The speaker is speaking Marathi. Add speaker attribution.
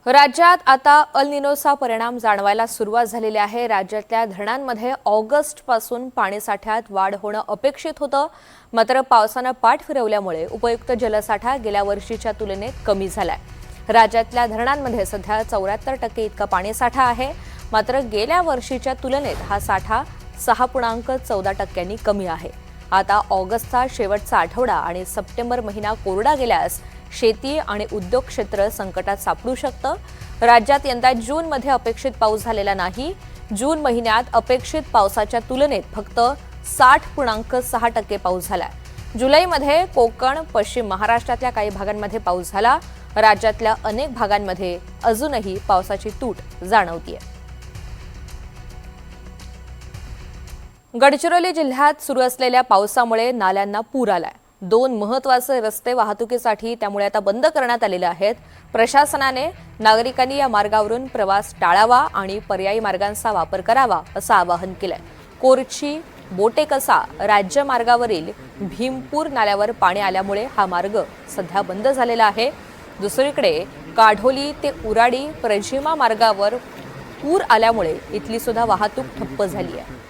Speaker 1: राज्यात आता अल निनोचा परिणाम जाणवायला सुरुवात झालेली आहे। राज्यातल्या धरणांमध्ये ऑगस्टपासून पाणीसाठ्यात वाढ होणं अपेक्षित होतं, मात्र पावसानं पाठ फिरवल्यामुळे उपयुक्त जलसाठा गेल्या वर्षीच्या तुलनेत कमी झालाय। राज्यातल्या धरणांमध्ये सध्या 74% इतका पाणीसाठा आहे, मात्र गेल्या वर्षीच्या तुलनेत हा साठा 6.14% कमी आहे। आता ऑगस्टचा शेवटचा आठवडा आणि सप्टेंबर महिना कोरडा गेल्यास शेती आणि उद्योग क्षेत्र संकटात सापडू शकतं। राज्यात यंदा जूनमध्ये अपेक्षित पाऊस झालेला नाही। जून महिन्यात अपेक्षित पावसाच्या तुलनेत फक्त 60.6% पाऊस झाला। जुलैमध्ये कोकण, पश्चिम महाराष्ट्रातल्या काही भागांमध्ये पाऊस झाला। राज्यातल्या अनेक भागांमध्ये अजूनही पावसाची तूट जाणवतीये। गडचिरोली जिल्ह्यात सुरू असलेल्या पावसामुळे नाल्यांना पूर आलाय। 2 महत्त्वाचे रस्ते वाहतुकीसाठी त्यामुळे आता बंद करण्यात आलेले आहेत। प्रशासनाने नागरिकांनी या मार्गावरून प्रवास टाळावा आणि पर्यायी मार्गांचा वापर करावा असं आवाहन केलंय। कोरची बोटेकसा राज्य मार्गावरील भीमपूर नाल्यावर पाणी आल्यामुळे हा मार्ग सध्या बंद झालेला आहे। दुसरीकडे काढोली ते उराडी प्रजिमा मार्गावर पूर आल्यामुळे इथली सुद्धा वाहतूक ठप्प झाली आहे।